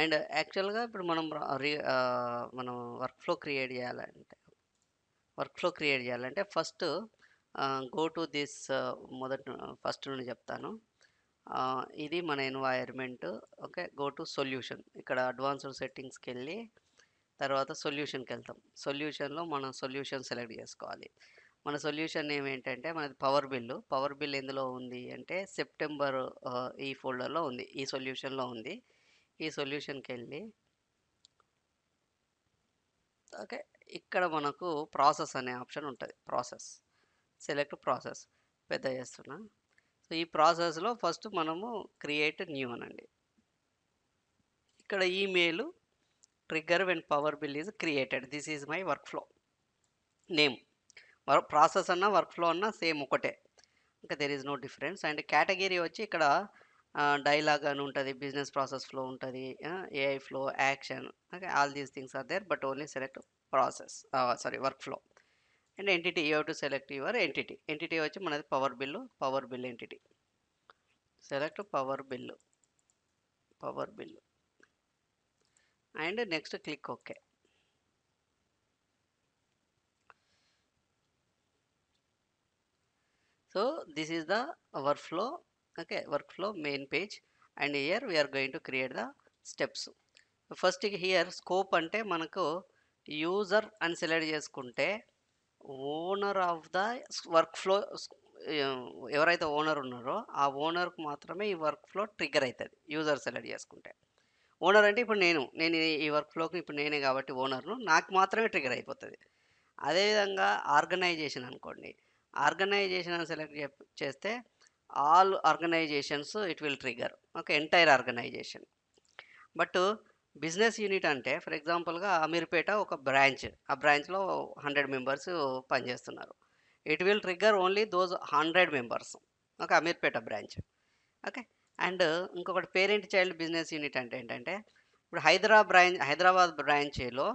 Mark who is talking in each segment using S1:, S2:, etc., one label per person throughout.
S1: And యాక్చువల్‌గా ఇప్పుడు మనం వర్క్ ఫ్లో క్రియేట్ చేయాలంటే first go to this first నుండి చెప్తాను. ఇది మన environment. Okay. Go to solution. ఇక్కడ అడ్వాన్స్డ్ సెట్టింగ్స్‌కెళ్ళి తర్వాత సొల్యూషన్‌కెళ్తాం. సొల్యూషన్‌లో మనం సొల్యూషన్ సెలెక్ట్ చేసుకోవాలి. మన సొల్యూషన్ నేమ్ ఏంటంటే మనది పవర్ బిల్లు. పవర్ బిల్ ఎందులో ఉంది అంటే సెప్టెంబర్ ఈ ఫోల్డర్‌లో ఉంది. ఈ సొల్యూషన్‌లో ఉంది. ఈ సొల్యూషన్‌కెళ్ళి ఓకే. ఇక్కడ మనకు ప్రాసెస్ అనే ఆప్షన్ ఉంటది. Select process. పెద్ద చేస్తున్నా. సో, ఈ ప్రాసెస్‌లో ఫస్ట్ మనము క్రియేట్ న్యూ అనండి. ఇక్కడ email trigger when power bill is created. This is my work flow name. Process అన్నా, వర్క్ ఫ్లో అన్నా సేమ్ ఒకటే. ఇంకా there is no difference. And category వచ్చి ఇక్కడ డైలాగ్ అని ఉంటది. బిజినెస్ ప్రాసెస్ ఫ్లో ఉంటది. AI flow, action okay. All these things are there. But only select work flow. And entity you have to select your entity. Entity వచ్చి మనది power bill entity. Select power bill and next click okay. So this is the workflow. Okay, workflow main page, and here we are going to create the steps. First here scope అంటే మనకు user అని select చేసుకుంటే owner of the work flow, ఎవరైతే owner ఉన్నారో ఆ ఓనర్కి మాత్రమే ఈ వర్క్ ఫ్లో ట్రిగ్గర్ అవుతుంది యూజర్ సెలెక్ట్ చేసుకుంటే. ఓనర్ అంటే ఇప్పుడు నేను ఈ వర్క్ ఫ్లోకి ఇప్పుడు నేనే కాబట్టి ఓనర్ను నాకు మాత్రమే ట్రిగ్గర్ అయిపోతుంది. అదేవిధంగా ఆర్గనైజేషన్ అనుకోండి. ఆర్గనైజేషన్ అని సెలెక్ట్ చేస్తే all organisations it will trigger. Okay. Entire organisation. But business unit అంటే ఫర్ ఎగ్జాంపుల్‌గా అమీర్పేట ఒక బ్రాంచ్. ఆ బ్రాంచ్‌లో 100 మెంబర్స్ పనిచేస్తున్నారు. It will trigger only those 100 members. Okay. Ameerpet branch. Okay. And ఇంకొకటి పేరెంట్ చైల్డ్ బిజినెస్ యూనిట్ అంటే ఏంటంటే ఇప్పుడు హైదరాబాద్ బ్రాంచీలో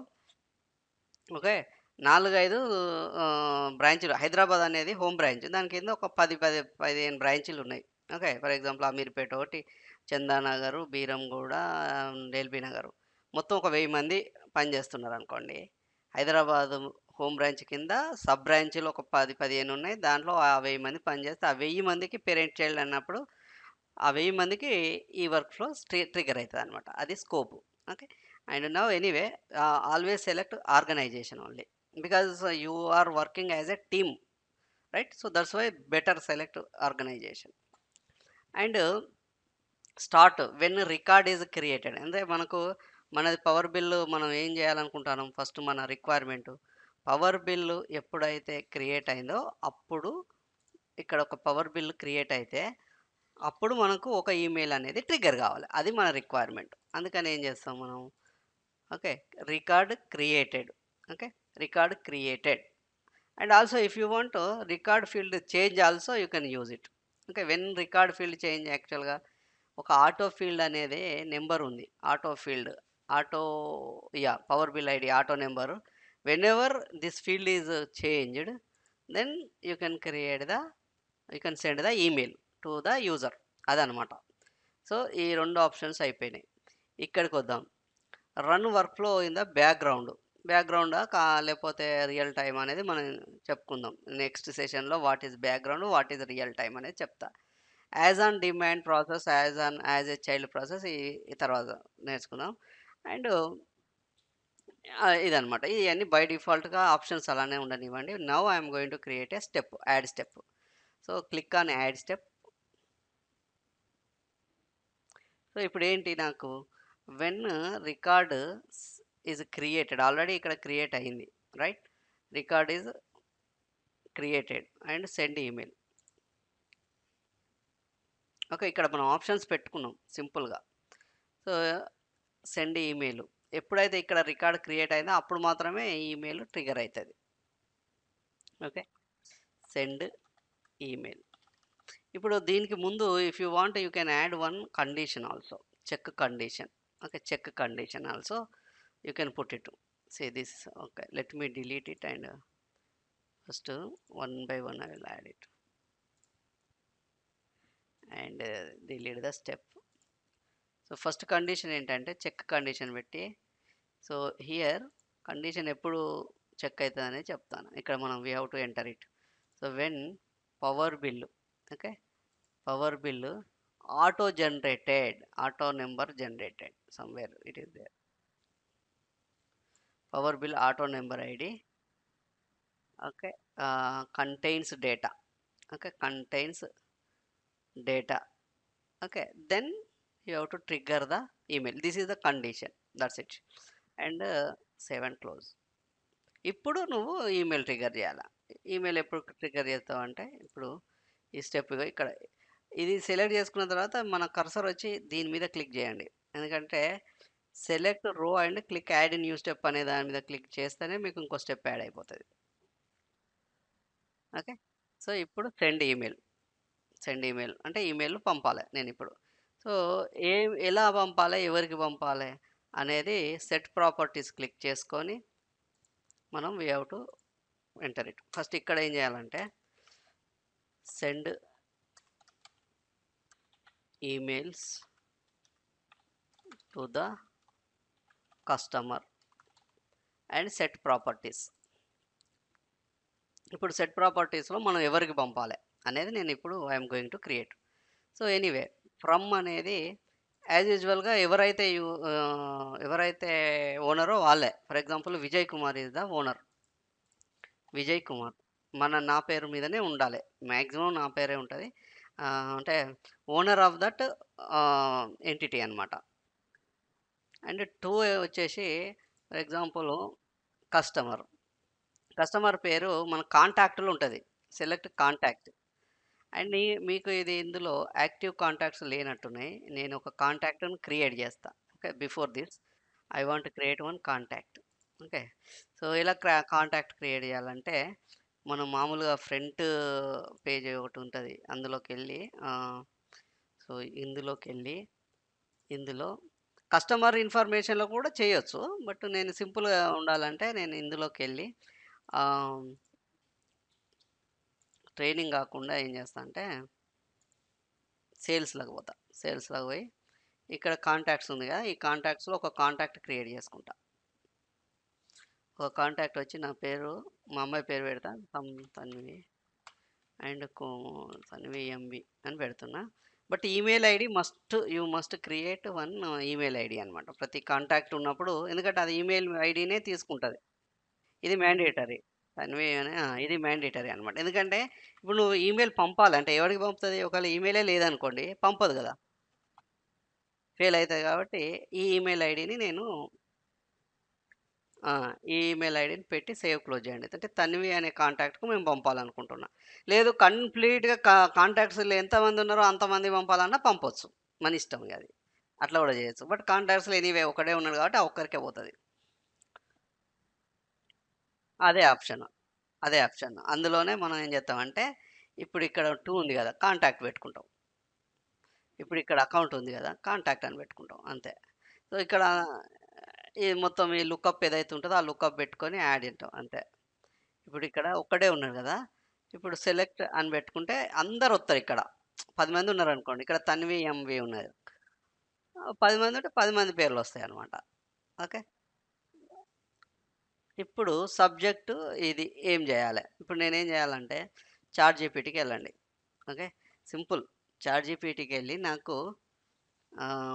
S1: ఓకే. 4, 5 బ్రాంచులు. హైదరాబాద్ అనేది హోమ్ బ్రాంచ్. దాని కింద ఒక 15 బ్రాంచీలున్నాయి. ఓకే. ఫర్ ఎగ్జాంపుల్ అమీర్‌పేట ఒకటి, చందానగరు, బీరంగూడ, ఎల్బీ నగరు. మొత్తం ఒక 1000 మంది పనిచేస్తున్నారనుకోండి. హైదరాబాద్ హోమ్ బ్రాంచ్ కింద సబ్ బ్రాంచీలు ఒక 10, 15 ఉన్నాయి. దాంట్లో ఆ 1000 మంది పనిచేస్తే, ఆ 1000 మందికి పేరెంట్ చైల్డ్ అన్నప్పుడు, ఆ 1000 మందికి ఈ వర్క్ ఫ్లో ట్రిగ్గర్ అయితదనమాట. అది scope. Okay. And now anyway always select organisation only. Because you are working as a team, right? So that's why better select organisation. And start when record is created. అంటే మనది power bill మనం ఏం చేయాలనుకుంటున్నాం first మన requirement. Power bill ఎప్పుడైతే create అయిందో అప్పుడు ఇక్కడ ఒక పవర్ బిల్ క్రియేట్ అయితే అప్పుడు మనకు ఒక ఈమెయిల్ అనేది ట్రిగ్గర్ కావాలి. అది మన రిక్వైర్మెంట్. అందుకని ఏం చేస్తాం మనం okay. Record created. Okay. Record created. And also if you want record field change also you can use it. Okay. When record field change యాక్చువల్‌గా ఒక ఆటో ఫీల్డ్ అనేది నెంబర్ ఉంది. Auto field. Auto power bill ID auto number. Whenever this field is changed then you can you can send the email to the user. అదనమాట. So ఈ 2 options అయిపోయినాయి. ఇక్కడికొద్దాం. Run workflow in the బ్యాక్‌గ్రౌండా లేకపోతే real time అనేది మనం చెప్పుకుందాం. Next సెషన్‌లో what is background, what is real time అనేది చెప్తా. As on demand process, as a child process ఈ తర్వాత నేర్చుకుందాం. అండ్ ఇదనమాట. ఇయన్నీ బై డిఫాల్ట్‌గా ఆప్షన్స్ అలానే ఉండనివ్వండి. Now I am going to create a step. Add step. So click on add step. So ఇప్పుడేంటి నాకు when record is created, already ఇక్కడ క్రియేట్ అయింది. Right? Record is created and send email. Okay. ఇక్కడ మనం options పెట్టుకున్నాం సింపుల్‌గా. So send email. ఎప్పుడైతే ఇక్కడ రికార్డ్ క్రియేట్ అయిందో అప్పుడు మాత్రమే ఈమెయిల్ ట్రిగ్గర్ అవుతుంది. ఓకే. Send email. ఇప్పుడు దీనికి ముందు if you want you can add one condition also. Check condition. Okay. Check condition also you can put it. Say this. Okay. Let me delete it and first one by one I will add it and delete the step. So first condition ఏంటంటే check condition పెట్టి, so here condition ఎప్పుడు check అవుతుందని చెప్తాను. ఇక్కడ మనం we have to enter it. So when power bill, okay, power bill auto generated, auto number generated somewhere it is there. Power bill auto number ID, okay, contains data, okay, contains data, okay, then you have to trigger the email. This is the condition, that's it. And save and close. ఇప్పుడు నువ్వు email trigger చేయాలి. Email ఎప్పుడు trigger చేస్తావు అంటే, ఇప్పుడు ఈ step ఇక్కడ ఇది సెలెక్ట్ చేసుకున్న తర్వాత మన కర్సర్ వచ్చి దీని మీద క్లిక్ చేయండి. ఎందుకంటే సెలెక్ట్ రో and click add new step అనే దాని మీద క్లిక్ చేస్తేనే మీకు ఇంకో స్టెప్ యాడ్ అయిపోతుంది. ఓకే, సో ఇప్పుడు సెండ్ ఈమెయిల్. సెండ్ ఈమెయిల్ అంటే ఈమెయిల్ పంపాలి నేను ఇప్పుడు. సో ఎలా పంపాలి, ఎవరికి పంపాలి అనేది సెట్ ప్రాపర్టీస్ క్లిక్ చేసుకొని మనం we have to enter it. First ఇక్కడ ఏం చేయాలంటే send emails to the customer and set properties. ఇప్పుడు సెట్ ప్రాపర్టీస్లో మనం ఎవరికి పంపాలి అనేది నేను ఇప్పుడు I'm going to create. So anyway from అనేది యాజ్ యూజువల్గా ఎవరైతే ఓనరో వాళ్ళే. For example Vijay Kumar is the owner. Vijay Kumar నా పేరు మీదనే ఉండాలి, మ్యాక్సిమం నా పేరే ఉంటుంది. అంటే ఓనర్ ఆఫ్ దట్ ఎంటిటీ అనమాట. అండ్ టూ వచ్చేసి ఫర్ ఎగ్జాంపుల్ కస్టమర్. కస్టమర్ పేరు మన కాంటాక్ట్లో ఉంటుంది, సెలెక్ట్ కాంటాక్ట్. అండ్ మీకు ఇది ఇందులో యాక్టివ్ కాంటాక్ట్స్ లేనట్టున్నాయి. నేను ఒక కాంటాక్ట్ని క్రియేట్ చేస్తా. Okay, before this I want create one contact. Okay, so ఇలా కాంటాక్ట్ క్రియేట్ చేయాలంటే మనం మామూలుగా ఫ్రంట్ పేజ్ ఒకటి ఉంటుంది, అందులోకి వెళ్ళి సో ఇందులోకి వెళ్ళి ఇందులో కస్టమర్ ఇన్ఫర్మేషన్లో కూడా చేయొచ్చు. బట్ నేను సింపుల్గా ఉండాలంటే నేను ఇందులోకి వెళ్ళి ట్రైనింగ్ కాకుండా ఏం చేస్తా అంటే సేల్స్లోకి పోతా. సేల్స్లోకి పోయి ఇక్కడ కాంటాక్ట్స్ ఉంది కదా, ఈ కాంటాక్ట్స్లో ఒక కాంటాక్ట్ క్రియేట్ చేసుకుంటా. ఒక కాంటాక్ట్ వచ్చి నా పేరు, మా అమ్మాయి పేరు పెడతా, తన్వి అండ్ తన్వి ఎంవి అని పెడుతున్నా. But email ID you must create one email ID అనమాట ప్రతి కాంటాక్ట్ ఉన్నప్పుడు, ఎందుకంటే అది ఈమెయిల్ ఐడినే తీసుకుంటుంది. ఇది మ్యాండేటరీ. తన్వి అని ఇది మ్యాండేటరీ అనమాట. ఎందుకంటే ఇప్పుడు నువ్వు ఈమెయిల్ పంపాలంటే ఎవరికి పంపుతుంది? ఒకవేళ ఈమెయిలే లేదనుకోండి పంపదు కదా, ఫెయిల్ అవుతుంది. కాబట్టి ఈ ఈమెయిల్ ఐడిని నేను ఈ ఈమెయిల్ ఐడిని పెట్టి సేవ్ క్లోజ్ చేయండి. అంటే తన్వి అనే కాంటాక్ట్‌కు మేము పంపాలనుకుంటున్నా. లేదు కంప్లీట్‌గా కాంటాక్ట్స్‌లో ఎంతమంది ఉన్నారో అంతమంది పంపాలన్నా పంపొచ్చు. మన ఇష్టం ఇగ అది. అట్లా కూడా చేయొచ్చు. బట్ కాంటాక్ట్స్‌లో ఎనీవే ఒకడే ఉన్నాడు కాబట్టి ఆ ఒక్కరికే పోతది. అదే ఆప్షన్. అదే ఆప్షన్. అందులోనే మనం ఏం చేస్తామంటే ఇప్పుడు ఇక్కడ 2 ఉంది కదా, కాంటాక్ట్ పెట్టుకుంటాం. ఇప్పుడు ఇక్కడ అకౌంట్ ఉంది కదా, కాంటాక్ట్ అని పెట్టుకుంటాం అంతే. సో ఇక్కడ ఈ మొత్తం ఈ లుకప్ ఏదైతే ఉంటదో ఆ లుకప్ పెట్టుకొని యాడ్ ఇంటాం అంతే. ఇప్పుడు ఇక్కడ ఒక్కడే ఉన్నాడు కదా, ఇప్పుడు సెలెక్ట్ అని పెట్టుకుంటే అందరు వస్తారు ఇక్కడ. 10 మంది ఉన్నారనుకోండి, ఇక్కడ తన్వి ఎంవి ఉన్నది. 10 మంది ఉంటే 10 మంది పేర్లు వస్తాయన్నమాట. ఓకే, ఇప్పుడు సబ్జెక్టు ఇది ఏం చేయాలి? ఇప్పుడు నేనేం చేయాలంటే చాట్ జీపీటీకి వెళ్ళండి. Okay, simple. చాట్ జీపీటీకి వెళ్ళి నాకు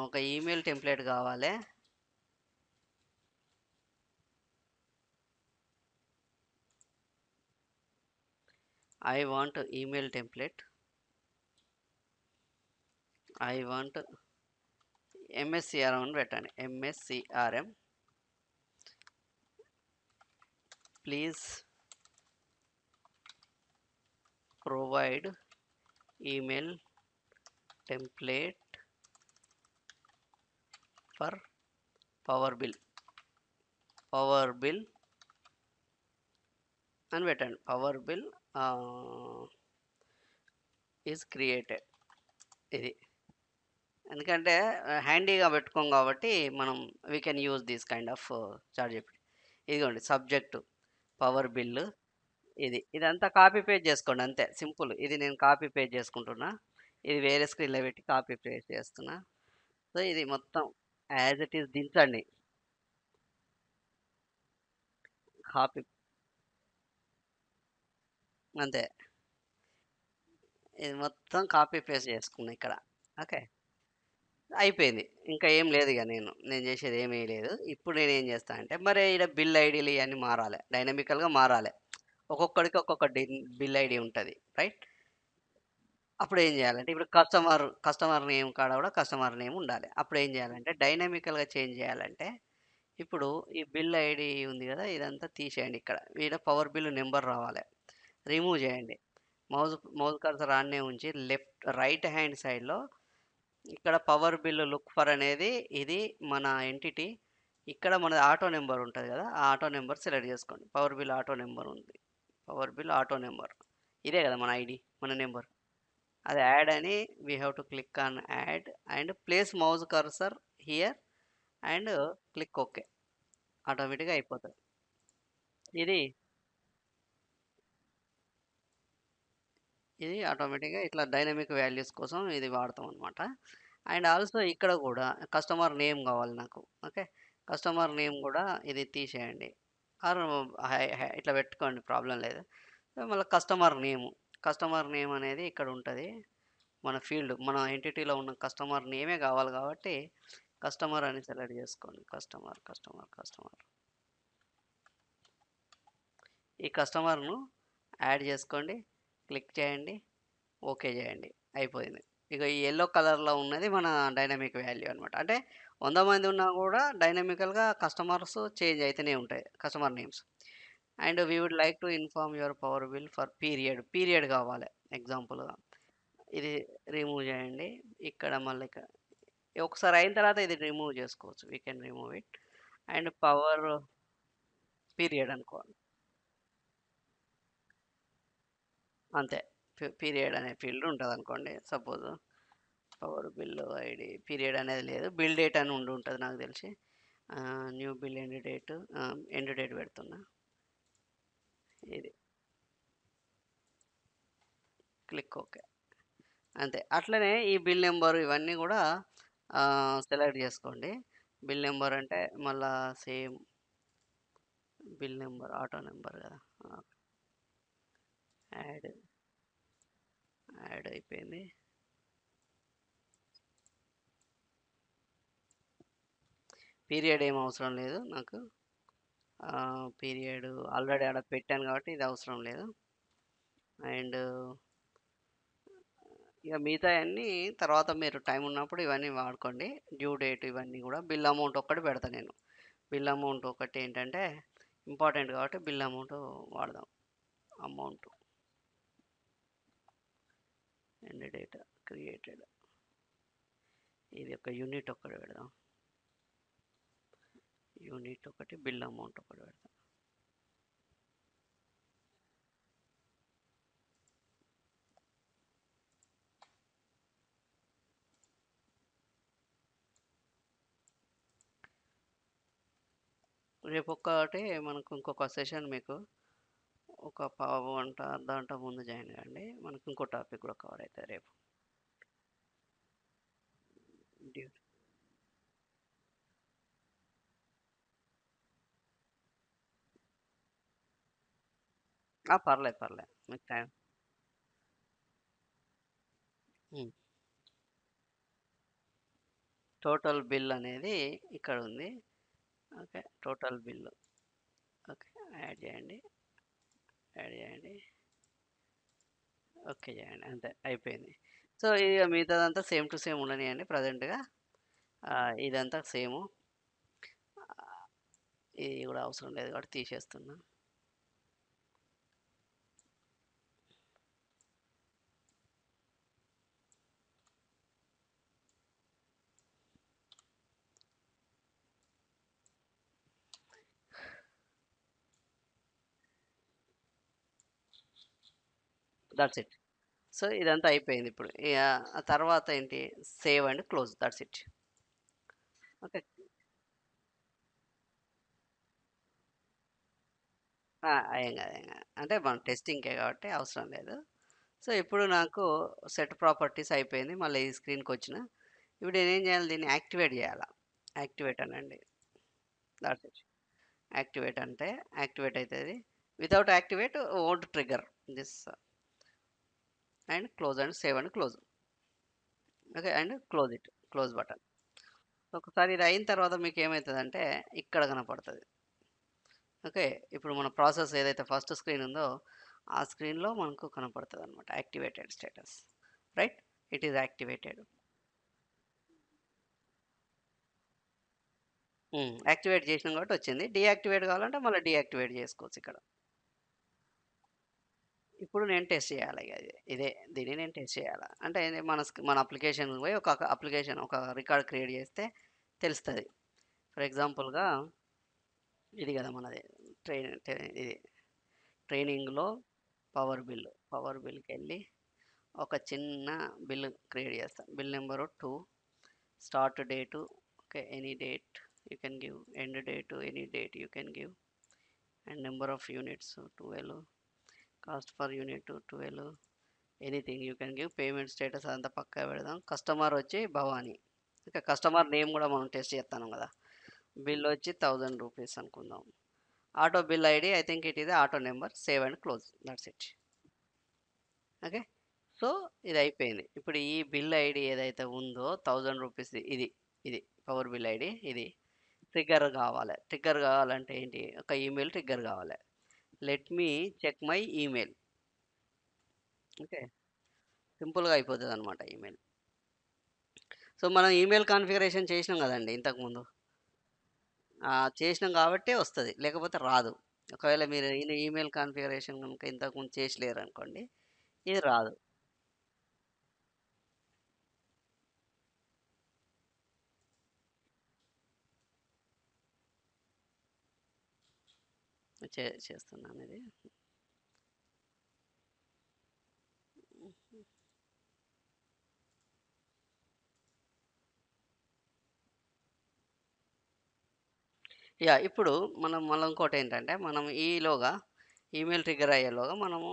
S1: ఒక ఈమెయిల్ టెంప్లెట్ కావాలి. I want email template. I want MSCRM అని పెట్టండి. MSCRM please provide email template for power bill. Power bill అని పెట్టండి. Power bill is created. ఇది ఎందుకంటే హ్యాండీగా పెట్టుకోం కాబట్టి మనం we can use this kind of ChatGPT. ఇదిగోండి సబ్జెక్టు పవర్ బిల్. ఇదంతా కాపీ పేస్ట్ చేసుకోండి అంతే, సింపుల్. ఇది నేను కాపీ పేస్ట్ చేసుకుంటున్నా. ఇది వేరే స్క్రీన్లో పెట్టి కాపీ పేస్ట్ చేస్తున్నా. సో, ఇది మొత్తం యాజ్ ఇట్ ఈజ్ దించండి. కాపీ అంతే. ఇది మొత్తం కాపీ పేస్ట్ చేసుకున్నా ఇక్కడ. ఓకే. అయిపోయింది. ఇంకా ఏం లేదు ఇగ నేను చేసేది ఏమీ లేదు. ఇప్పుడు నేనేం చేస్తా అంటే, మరి ఈడ బిల్ ఐడీలు ఇయన్నీ మారాలే. డైనమికల్‌గా మారాలే. ఒక్కొక్కడికి ఒక్కొక్క బిల్ ఐడీ ఉంటది. రైట్? అప్పుడేం జేయాలంటే, ఇప్పుడు కస్టమర్ నేమ్ కాడ గూడా కస్టమర్ నేమ్ ఉండాలి. అప్పుడేం జేయాలంటే, డైనమికల్‌గా చేంజ్ జేయాలంటే, ఇప్పుడు ఈ బిల్ ఐడీ ఉంది గదా! ఇదంతా తీసేయండి ఇక్కడ. ఈడ పవర్ బిల్ నంబర్ రావాలే. రిమూవ్ జేయండి. మౌస్ మౌస్ కర్సర్ ఆడనే ఉంచి రైట్ హ్యాండ్ సైడ్‌లో ఇక్కడ పవర్ బిల్ లుక్ ఫర్ అనేది ఇది మన ఎంటిటీ. ఇక్కడ మనది ఆటో నంబర్ ఉంటది గదా! ఆ ఆటో నంబర్ సెలెక్ట్ జేసుకోండి. పవర్ బిల్ ఆటో నంబర్ ఉంది. Power bill auto number. ఇదే గదా! మన ఐడీ. మన నంబర్. అది యాడ్ అని we have to click on add and place mouse cursor here and click okay. ఆటోమేటిక్‌గా అయిపోతది. ఇది ఇది ఆటోమేటిక్‌గా ఇట్లా డైనమిక్ వాల్యూస్ కోసం ఇది వాడతామనమాట. అండ్ ఆల్సో ఇక్కడ గూడా కస్టమర్ నేమ్ గావాలి నాకు. ఓకే. కస్టమర్ నేమ్ గూడా ఇది తీసేయండి. ఆర్ ఇట్లా పెట్టుకోండి ప్రాబ్లమ్ లేదు. మళ్ళా కస్టమర్ నేమ్ అనేది ఇక్కడ ఉంటది. మన ఫీల్డ్ మన ఎంటిటీలో ఉన్న కస్టమర్ నేమే గావాలి గాబట్టి కస్టమర్ అని సెలెక్ట్ జేసుకోండి. కస్టమర్. ఈ కస్టమర్‌ను యాడ్ జేసుకోండి. క్లిక్ చేయండి. ఓకే జేయండి. అయిపోయింది. ఇక ఈ యెల్లో కలర్‌లో ఉన్నది మన డైనమిక్ వాల్యూ అనమాట. అంటే 100 మంది ఉన్నా గూడా డైనమికల్‌గా కస్టమర్స్ చేంజ్ అయితేనే ఉంటాయి. Customer names. And we would like to inform your power bill for period కావాలి ఎగ్జాంపుల్‌గా. ఇది రిమూవ్ జేయండి. ఇక్కడ మళ్ళీ ఒకసారి అయిన తర్వాత ఇది రిమూవ్ జేసుకోవచ్చు. We can remove it. And power period అనుకోవాలి. అంతే. పీరియడ్ అనే ఫీల్డ్ ఉంటదనుకోండి. Suppose power bill ID period అనేది లేదు. బిల్ డేట్ అని ఉంటది నాకు తెలిసి. న్యూ బిల్ ఎండ్ డేట్ పెడుతున్నా. ఇది క్లిక్ ఓకే. అంతే. అట్లనే ఈ బిల్ నంబర్ ఇవన్నీ గూడా సెలెక్ట్ జేసుకోండి. బిల్ నంబర్ అంటే మళ్ళా same bill number auto number గదా! ఆ! యాడ్, యాడ్ అయిపోయింది. పీరియడ్ ఏం అవసరం లేదు నాకు. పీరియడ్ ఆల్రెడీ ఆడ పెట్టాను గాబట్టి ఇది అవసరం లేదు. అండ్ ఇక మిగతాయన్నీ తర్వాత మీరు టైం ఉన్నప్పుడు ఇవన్నీ వాడుకోండి. డ్యూ డేట్ ఇవన్నీ గూడా. బిల్ అమౌంట్ ఒక్కటి పెడతా నేను. బిల్ అమౌంట్ ఒకటి ఏంటంటే ఇంపార్టెంట్ కాబట్టి బిల్ అమౌంట్ వాడదాం. Amount end date created. ఇది ఒక యూనిట్ ఒక్కటి పెడదాం. యూనిట్ ఒకటి బిల్ అమౌంట్ ఒకటి పెడదాం. రేపు ఒక్కటి మనకు ఇంకొక సెషన్ మీకు ఒక పావుగంట, అర్ధగంట ముందు జాయిన్ కండి. మనకు ఇంకో టాపిక్ కూడా కవర్ అవుతుంది రేపు. డ్యూ పర్లేదు పర్లేదు మీకు టైం. టోటల్ బిల్ అనేది ఇక్కడ ఉంది. Okay. Total bill. Okay. Add చేయండి. యాడ్ చేయండి. ఓకే చేయండి. అంతే అయిపోయింది. సో, ఇక మిగతాదంతా సేమ్ టు సేమ్ ఉండనియండి ప్రజెంట్‌గా. ఇదంతా సేము. ఇది కూడా అవసరం లేదు కాబట్టి తీసేస్తున్నా. That's it. సో, ఇదంతా అయిపోయింది ఇప్పుడు. ఇగ ఆ తర్వాత ఏంటి save and close that's it. Okay. ఏం కాదు, ఏం కాదు. అంటే మనం టెస్టింగ్‌కే కాబట్టి అవసరం లేదు. సో, ఇప్పుడు నాకు సెట్ ప్రాపర్టీస్ అయిపోయింది. మళ్ళీ ఈ స్క్రీన్‌కొచ్చిన. ఇప్పుడు నేనేం చేయాలి? దీన్ని యాక్టివేట్ చేయాలా. యాక్టివేట్ అనండి. That's it. యాక్టివేట్ అంటే యాక్టివేట్ అయితది. Without activate won't trigger this and close and save and close. Okay. And close it. Close button. ఒకసారి ఇది అయిన తర్వాత మీకేమైతదంటే ఇక్కడ కనపడతది. ఓకే. ఇప్పుడు మన ప్రాసెస్ ఏదైతే ఫస్ట్ స్క్రీన్ ఉందో, ఆ స్క్రీన్‌లో మనకు కనపడతదనమాట. Activated status. Right? It is activated. Activate చేసినాం కాబట్టి వచ్చింది. డీయాక్టివేట్ కావాలంటే మళ్ళీ డీయాక్టివేట్ చేసుకోవచ్చు ఇక్కడ. ఇప్పుడు నేను టెస్ట్ చేయాలి ఇగ ఇదే దీన్ని నేను టెస్ట్ చేయాలా. అంటే ఇది మన అప్లికేషన్‌కి పోయి ఒక అప్లికేషన్ ఒక రికార్డ్ క్రియేట్ చేస్తే తెలుస్తది. ఫర్ ఎగ్జాంపుల్‌గా ఇది కదా మనది ట్రైన్ ట్రై ఇది ట్రైనింగ్‌లో పవర్ బిల్‌కెళ్ళి ఒక చిన్న బిల్ క్రియేట్ చేస్తా. Bill number 2 start date okay. Any date you can give. End date any date you can give. And number of units 12. Cost per unit 12. Anything you can give. Payment status అదంతా పక్కా పెడదాం. Customer వచ్చి భవాని. ఇక customer name కూడా మనం test చేస్తాం కదా. Bill వచ్చి ₹1000 అనుకుందాం. Auto bill ID I think it is auto number. Save and close. That's it. Okay. So, ఇది అయిపోయింది. ఇప్పుడు ఈ బిల్ ఐడి ఏదైతే ఉందో ₹1000 ఇది. ఇది పవర్ బిల్ ఐడి ఇది. ట్రిగ్గర్ కావాలి. ట్రిగ్గర్ కావాలంటే ఏంటి? ఒక ఈమెయిల్ ట్రిగ్గర్ కావాలి. Let me check my email. Okay. సింపుల్‌గా అయిపోతదనమాట ఈమెయిల్. సో, మనం ఈమెయిల్ కాన్ఫిగరేషన్ చేసినాం గదండీ ఇంతకుముందు. చేసినాం గాబట్టే వస్తది. లేకపోతే రాదు. ఒకవేళ మీరు ఈమెయిల్ కాన్ఫిగరేషన్ గనుక ఇంతకుముందు చేసి లేరనుకోండి, ఇది రాదు. చేస్తున్నానిది. ఇప్పుడు మనం మళ్ళీ ఇంకోటేంటంటే, మనం ఈలోగా ఈమెయిల్ ట్రిగ్గర్ అయ్యేలోగా మనము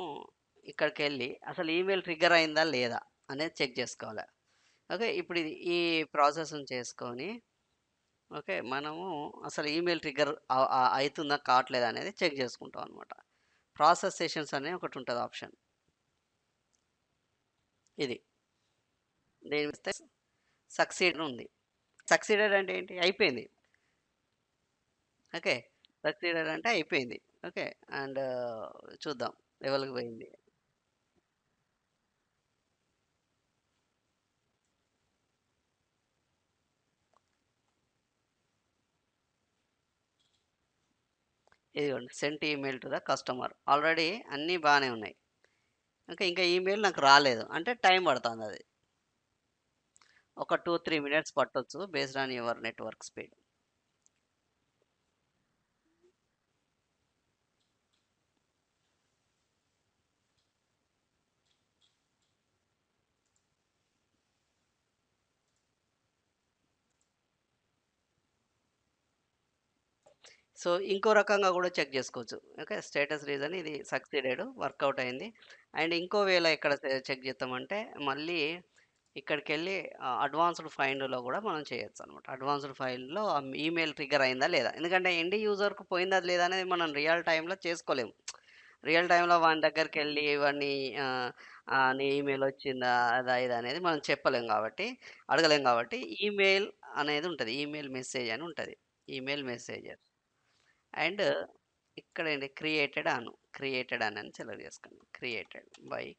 S1: ఇక్కడికెళ్ళి అసలు ఈమెయిల్ ట్రిగ్గర్ అయిందా లేదా అనేది చెక్ జేసుకోవాలి. ఓకే. ఇప్పుడు ఈ ప్రాసెస్‌ని చేసుకొని ఓకే. మనము అసలు ఈమెయిల్ ట్రిగ్గర్ అయితుందా? కావట్లేదా? అనేది చెక్ చేసుకుంటాం అనమాట. ప్రాసెస్ సెషన్స్ అనే ఒకటుంటది ఆప్షన్. ఇది. దీని ఇస్తే సక్సీడ్ అని ఉంది. సక్సీడెడ్ అంటే ఏంటి? అయిపోయింది. ఓకే. సక్సీడెడ్ అంటే అయిపోయింది. ఓకే. అండ్ చూద్దాం ఎవలికి పోయింది. ఇదిగోండి send email to the customer. Already అన్నీ బానే ఉన్నాయి. ఓకే. ఇంకా ఈమెయిల్ నాకు రాలేదు. అంటే టైం పడతాందది. ఒక 2, 3 మినిట్స్ పట్టొచ్చు based on your network speed. So, ఇంకో రకంగా గూడా చెక్ జేసుకోవచ్చు. ఓకే. స్టేటస్ రీజన్ ఇది సక్సీడెడ్ వర్కౌట్ అయింది. అండ్ ఇంకో వేలో ఎక్కడ చెక్ జేత్తామంటే, మళ్ళీ ఇక్కడికెళ్ళి అడ్వాన్స్‌డ్ ఫైండ్‌లో గూడా మనం చేయొచ్చనమాట. అడ్వాన్స్‌డ్ ఫైల్‌లో ఈమెయిల్ ట్రిగ్గర్ అయిందా లేదా? ఎందుకంటే ఎండ్ యూజర్‌కి పోయిందా లేదా అనేది మనం రియల్ టైమ్‌లో చేసుకోలేము. రియల్ టైమ్‌లో వాని దగ్గరికెళ్ళి వాడిని ఆహ్, నీ ఈమెయిల్ వచ్చిందా? అదా ఇదా అనేది మనం చెప్పలేం గాబట్టి, అడగలేం గాబట్టి ఈమెయిల్ అనేది ఉంటది. ఈమెయిల్ మెసేజ్ అని ఉంటది. Email messages. అండ్ ఇక్కడండి క్రియేటెడ్ ఆన్ అని సెలెక్ట్ చేసుకోండి.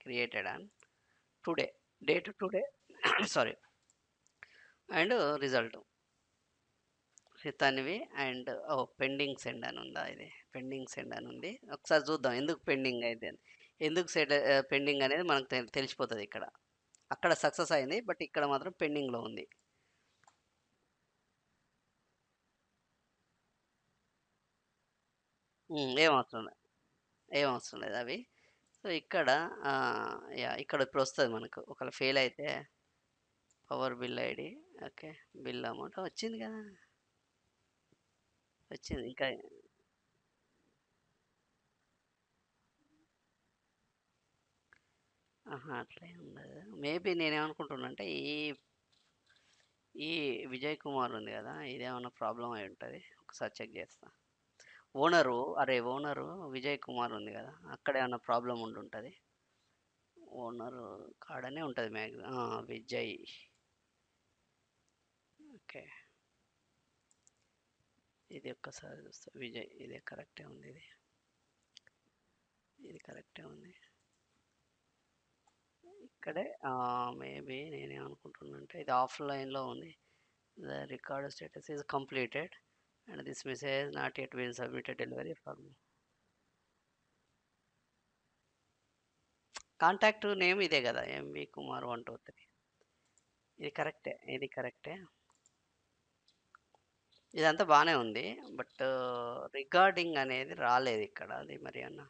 S1: Created on today. Date today sorry. And result తనివి అండ్ పెండింగ్ సెండ్ అని ఉందా ఇది? పెండింగ్ సెండ్ అని ఉంది. ఒకసారి చూద్దాం ఎందుకు పెండింగ్ అయితే అని. ఎందుకు పెండింగ్ అనేది మనకు తెలిసిపోతది ఇక్కడ. అక్కడ సక్సెస్ అయింది. బట్ ఇక్కడ మాత్రం పెండింగ్‌లో ఉంది. ఏం అవసరం లేదు. ఏం అవసరం లేదు అవి. సో, ఇక్కడ ఇక్కడ ఇప్పుడొస్తది మనకు. ఒకవేళ ఫెయిల్ అయితే power bill ID. Okay. Bill amount వచ్చింది కదా! వచ్చింది. ఇంకా అట్లా ఏం ఉండదు. మేబీ నేనేమనుకుంటున్నా అంటే ఈ విజయ్ కుమార్ ఉంది కదా, ఇదేమన్నా ప్రాబ్లం అయి ఉంటుంది. ఒకసారి చెక్ చేస్తా. ఓనరు విజయ్ కుమార్ ఉంది కదా, అక్కడ ఏమన్నా ప్రాబ్లం ఉండుంటది. ఓనరు కాడనే ఉంటుంది విజయ్. ఓకే, ఇది ఒక్కసారి చూస్తా. విజయ్, ఇదే కరెక్టే ఉంది. ఇది కరెక్టే ఉంది. ఇక్కడే మేబీ నేనేమనుకుంటున్నానంటే ఇది ఆఫ్లైన్లో ఉంది. The record status is completed and this message not yet been submitted delivery form. Contact name ఇదే కదా, ఎంవి కుమార్ 123. ఇది కరెక్టే. ఇదంతా బాగానే ఉంది, బట్ రికార్డింగ్ అనేది రాలేదు ఇక్కడ. అది మరి అన్న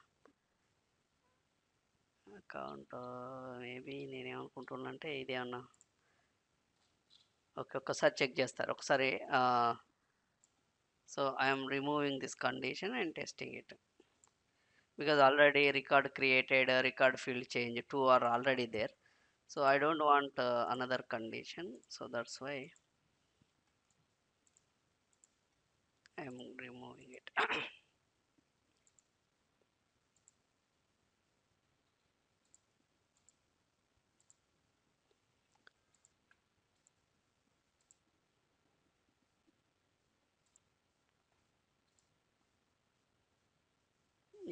S1: అకౌంట్ మేబీ నేనేమనుకుంటున్నా అంటే ఇది అన్న. ఓకే, ఒక్కసారి చెక్ చేస్తారు ఒకసారి. So I'm removing this condition and testing it, because already record created, record field change, two are already there. So I don't want another condition, so that's why I am removing it.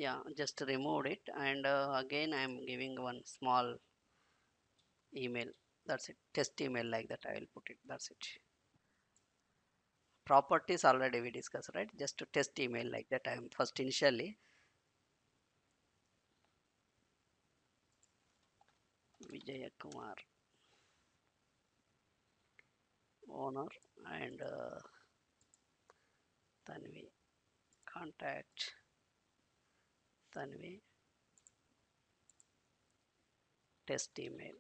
S1: Yeah, just removed it, and again I am giving one small email. That's it, test email, like that I will put it. That's it. Properties already we discussed, right? Just to test email, like that I am first initially Vijay Kumar, owner, and Tanvi, contact Tanvi, test email.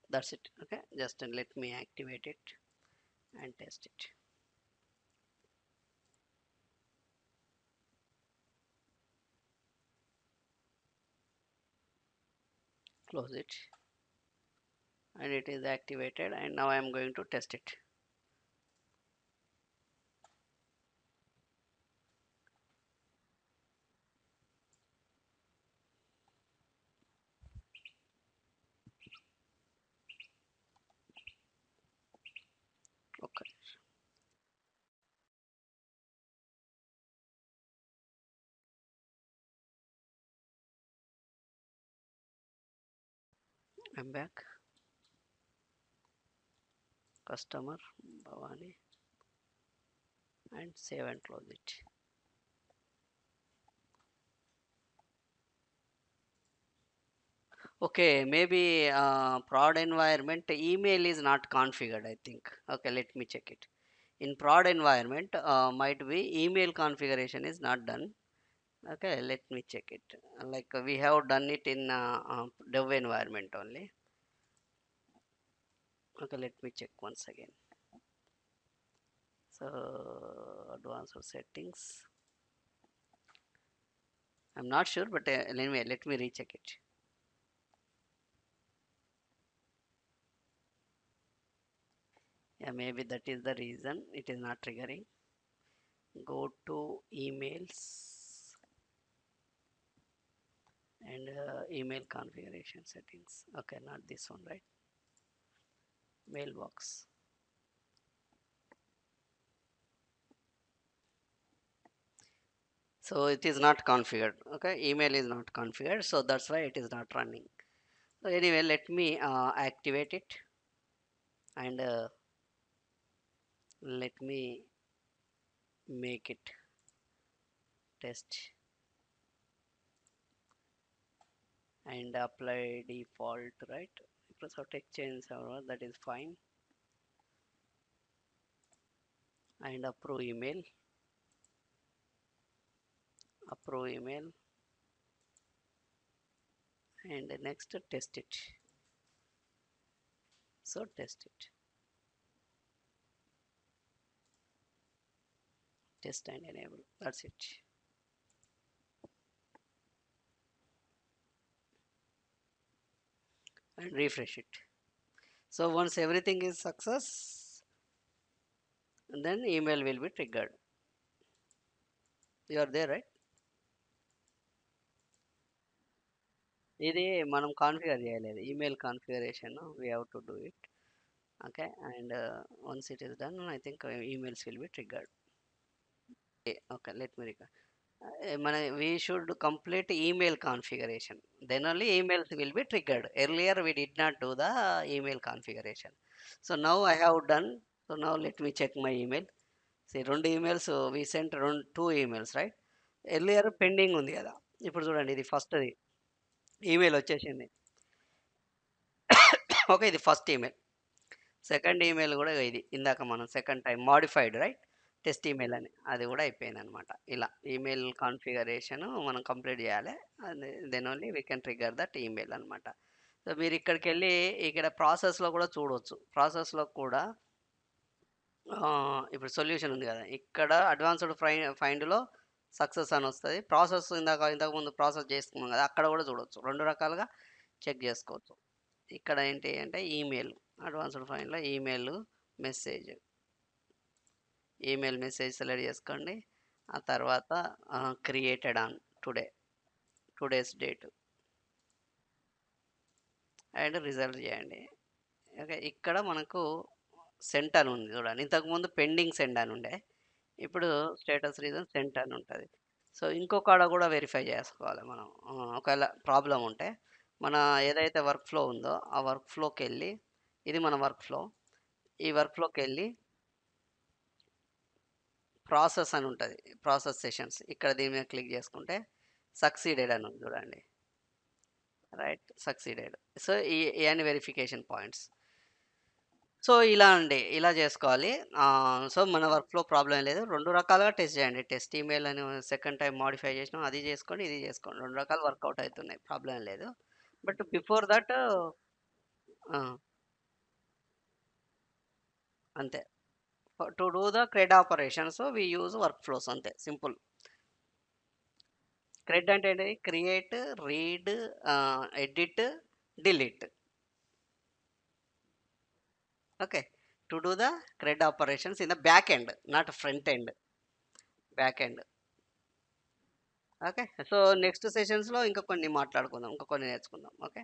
S1: That's it. Okay, just let me activate it and test it. Close it, and it is activated, and now I am going to test it. Okay, I'm back. Customer Bhavani, and save and close it. Okay, maybe prod environment email is not configured, I think. Okay, let me check it. In prod environment, might be email configuration is not done. Okay, let me check it. Like we have done it in dev environment only. Okay, let me check once again. So advanced settings. I'm not sure, but anyway, let me recheck it. Yeah, maybe that is the reason it is not triggering. Go to emails and email configuration settings. Okay, not this one, right? Mailbox. So it is not configured. Okay, email is not configured, so that's why it is not running. So anyway, let me activate it, and let me make it test and apply default, right? Microsoft Exchange server, that is fine, and approve email, and next test it. So test it, test and enable, that's it. And refresh it. So once everything is success, then email will be triggered. You are there, right? ఇది మనం configure చేయలేదు, email configuration we have to do it. Okay, and once it is done, I think emails will be triggered. Okay, let me record. మన we should complete email configuration, then only emails will be triggered. Earlier we did not do the email configuration. So now I have done. So now let me check my email. See, రెండు emails we sent two emails, right? Earlier pending ఉంది కదా, ఇప్పుడు చూడండి ఇది ఫస్ట్ది email వచ్చేసింది. Okay, ఇది first email. Second email కూడా ఇది ఇందాక మనం second time modified, right, test email అని, అది కూడా అయిపోయింది అనమాట. ఇలా ఈమెయిల్ కాన్ఫిగరేషన్ మనం కంప్లీట్ చేయాలి, then only we can trigger that email అనమాట. సో మీరు ఇక్కడికి వెళ్ళి ఇక్కడ ప్రాసెస్లో కూడా చూడవచ్చు. ప్రాసెస్లో కూడా ఇప్పుడు సొల్యూషన్ ఉంది కదా, ఇక్కడ అడ్వాన్స్డ్ ఫైండ్లో సక్సెస్ అని వస్తుంది. ప్రాసెస్ ఇంతకుముందు ప్రాసెస్ చేసుకున్నాం కదా, అక్కడ కూడా చూడవచ్చు, రెండు రకాలుగా చెక్ చేసుకోవచ్చు. ఇక్కడ ఏంటి అంటే ఈమెయిల్, అడ్వాన్స్డ్ ఫైండ్లో మెసేజ్ ఈమెయిల్ మెసేజ్ సెలెక్ట్ చేసుకోండి. ఆ తర్వాత created on today's date and result చేయండి. ఓకే, ఇక్కడ మనకు సెంట్ అని ఉంది చూడండి, ఇంతకుముందు పెండింగ్ సెండ్ అని ఉండే, ఇప్పుడు స్టేటస్ రీజన్ సెంట్ అని ఉంటుంది. సో ఇంకొకడ కూడా వెరిఫై చేసుకోవాలి మనం, ఒకవేళ ప్రాబ్లం ఉంటే మన ఏదైతే వర్క్ ఫ్లో ఉందో ఆ వర్క్ ఫ్లోకి వెళ్ళి, ఇది మన వర్క్ ఫ్లో, ఈ వర్క్ ఫ్లోకి వెళ్ళి ప్రాసెస్ అని ఉంటుంది, ప్రాసెస్ సెషన్స్, ఇక్కడ దీని మీద క్లిక్ చేసుకుంటే సక్సీడెడ్ అని ఉంది చూడండి, రైట్, సక్సీడెడ్. సో ఈ అన్ని వెరిఫికేషన్ పాయింట్స్. సో ఇలా అండి, ఇలా చేసుకోవాలి. సో మన వర్క్ ఫ్లో ప్రాబ్లం లేదు, రెండు రకాలుగా టెస్ట్ చేయండి. టెస్ట్ ఈమెయిల్ అని సెకండ్ టైం మాడిఫై చేసినాం, అది చేసుకోండి, ఇది చేసుకోండి, రెండు రకాలు వర్కౌట్ అవుతున్నాయి, ప్రాబ్లం లేదు. బట్ బిఫోర్ దట్ అంతే, to do the CRUD operations we use workflows, అంతే సింపుల్. క్రెడ్ అంటే ఏంటి? Create, read, edit, delete. Okay, to do the CRUD operations in the back end, not front end, back end. Okay, so next సెషన్స్లో ఇంకా కొన్ని మాట్లాడుకుందాం, ఇంకా కొన్ని నేర్చుకుందాం. ఓకే.